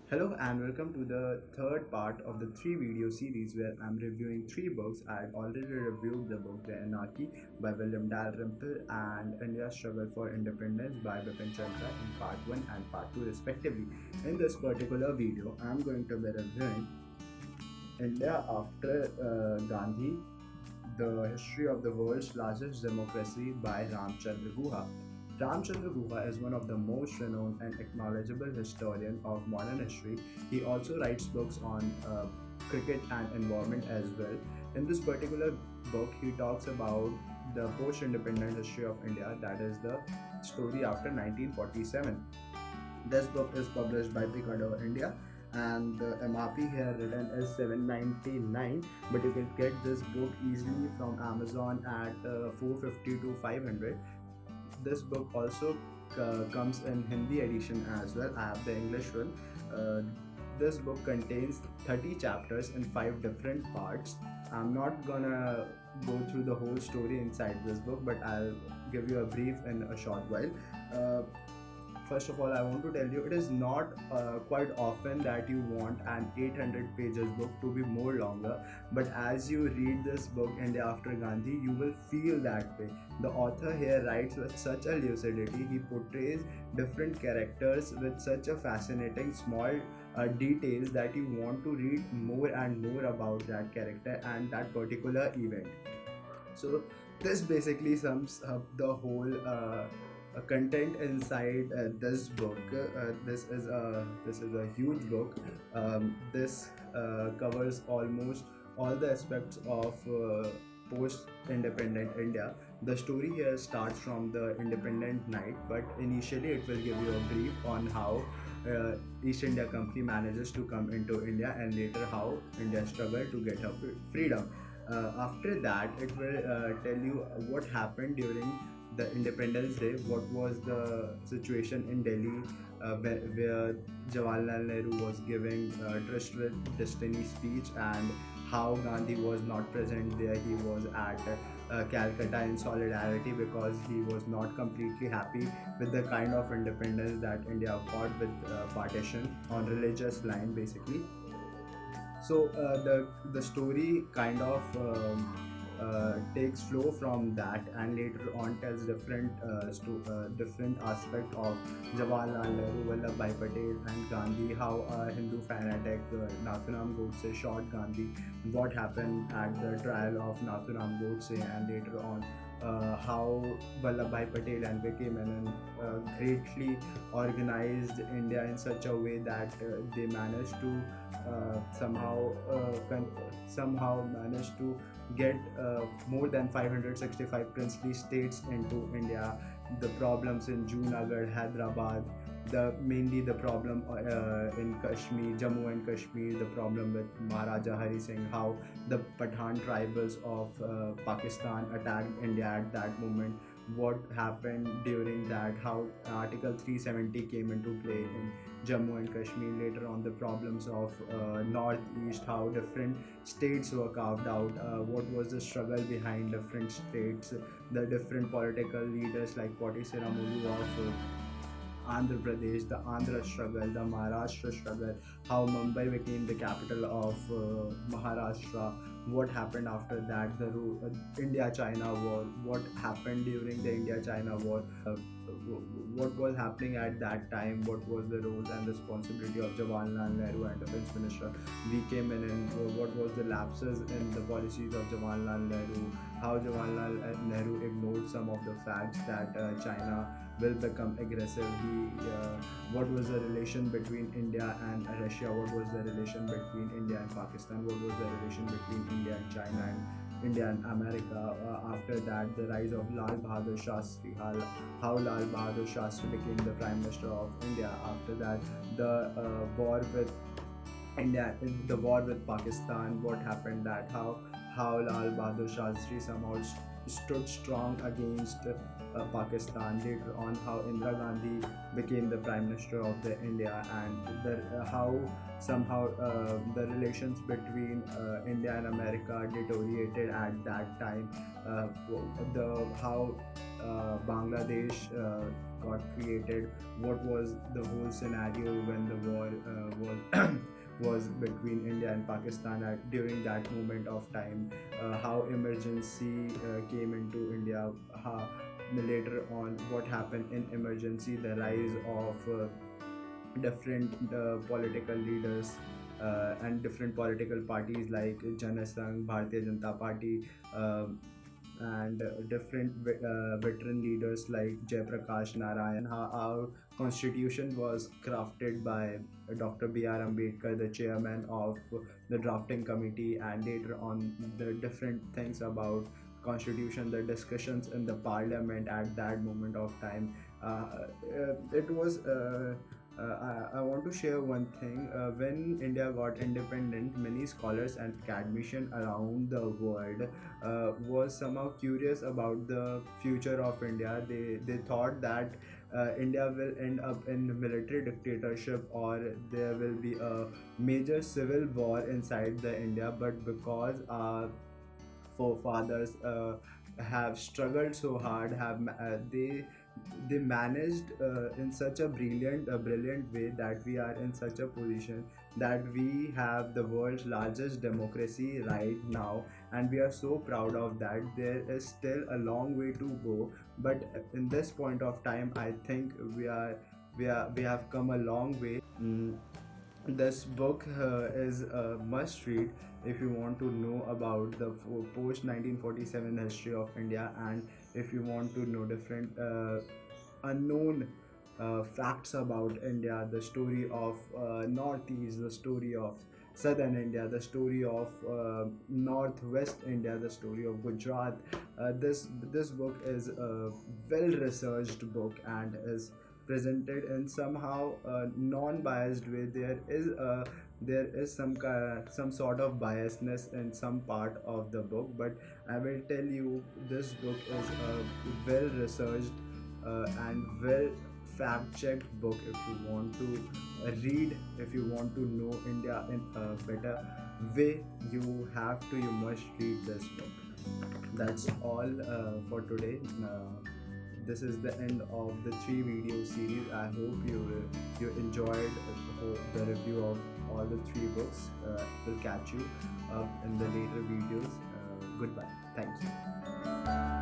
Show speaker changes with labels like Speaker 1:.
Speaker 1: Hello and welcome to the third part of the three video series where I'm reviewing three books. I had already reviewed the book The Anarchy by William Dalrymple and India's Struggle for Independence by Bipin Chandra in part 1 and part 2 respectively. In this particular video, I'm going to be reviewing India after Gandhi, the history of the world's largest democracy by Ramchandra Guha. Ramchandra Guha is one of the most renowned and acknowledgeable historian of modern history. He also writes books on cricket and environment as well. In this particular book, he talks about the post-independent history of India, that is the story after 1947. This book is published by Picador India and the MRP here written is 799, but you can get this book easily from Amazon at 450 to 500. This book also comes in Hindi edition as well. I have the English one. Uh, this book contains 30 chapters in 5 different parts. I'm not gonna go through the whole story inside this book, but I'll give you a brief in a short while. Uh, First of all, I want to tell you it is not quite often that you want an 800 pages book to be more longer, but as you read this book India after Gandhi, you will feel that way. The author here writes with such a lucidity. He portrays different characters with such a fascinating small details that you want to read more and more about that character and that particular event. So this basically sums up the whole content inside this book. This is a huge book. This covers almost all the aspects of post-independent India. The story here starts from the independent night, but initially it will give you a brief on how East India Company manages to come into India and later how India struggled to get her freedom. After that, it will tell you what happened during the Independence Day, what was the situation in Delhi where Jawaharlal Nehru was giving Trust with Destiny speech, and how Gandhi was not present there. He was at Calcutta in solidarity because he was not completely happy with the kind of independence that India got with partition on religious line basically. So the story kind of takes flow from that and later on tells different aspect of Jawaharlal Nehru, Vallabhbhai Patel and Gandhi, how a Hindu fanatic Nathuram Godse shot Gandhi, what happened at the trial of Nathuram Godse, and later on how Vallabhbhai Patel and V.K. Menon greatly organized India in such a way that they managed to somehow managed to get more than 565 princely states into India. The problems in Junagadh, Hyderabad, mainly the problem in Kashmir, Jammu and Kashmir, the problem with Maharaja Hari Singh, how the Pathan tribals of Pakistan attacked India at that moment, what happened during that, how Article 370 came into play in Jammu and Kashmir, later on the problems of Northeast, how different states were carved out, what was the struggle behind different states, the different political leaders like Poti Siramolu of Andhra Pradesh, the Andhra struggle, the Maharashtra struggle, how Mumbai became the capital of Maharashtra, what happened after that, the India-China war, what happened during the India-China war, what was happening at that time, what was the roles and responsibility of Jawaharlal Nehru and Defense Minister V.K. Menon, what was the lapses in the policies of Jawaharlal Nehru, how Jawaharlal Nehru ignored some of the facts that China will become aggressive. What was the relation between India and Russia? What was the relation between India and Pakistan? What was the relation between India and China and India and America? After that, the rise of Lal Bahadur Shastri, how Lal Bahadur Shastri became the Prime Minister of India. After that, the war with India, in the war with Pakistan, what happened that how Lal Bahadur Shastri somehow stood strong against Pakistan. Later on, how Indira Gandhi became the Prime Minister of the India, and how somehow the relations between India and America deteriorated at that time. Uh, the how Bangladesh got created, what was the whole scenario when the war was was between India and Pakistan during that moment of time, how emergency came into India, how later on what happened in emergency, the rise of different political leaders and different political parties like Janasangh, Bharatiya Janata Party, and different veteran leaders like Jayaprakash Narayan. How our constitution was crafted by Dr. B.R. Ambedkar, the chairman of the drafting committee, and later on the different things about constitution, the discussions in the parliament at that moment of time. It was I want to share one thing. When India got independent, many scholars and academicians around the world was somehow curious about the future of India. They thought that India will end up in military dictatorship, or there will be a major civil war inside the India. But because forefathers have struggled so hard, they managed in such a brilliant way that we are in such a position that we have the world's largest democracy right now, and we are so proud of that. There is still a long way to go, but in this point of time, I think we have come a long way. This book is a must read if you want to know about the post 1947 history of India, and if you want to know different unknown facts about India, the story of Northeast, the story of Southern India, the story of Northwest India, the story of Gujarat. This book is a well researched book and is presented in somehow non-biased way. There is some sort of biasness in some part of the book, but I will tell you this book is a well researched and well fact checked book. If you want to read, if you want to know India in a better way, you must read this book. That's all for today. This is the end of the 3 video series. I hope you enjoyed the review of all the 3 books. We'll catch you up in the later videos. Goodbye. Thank you.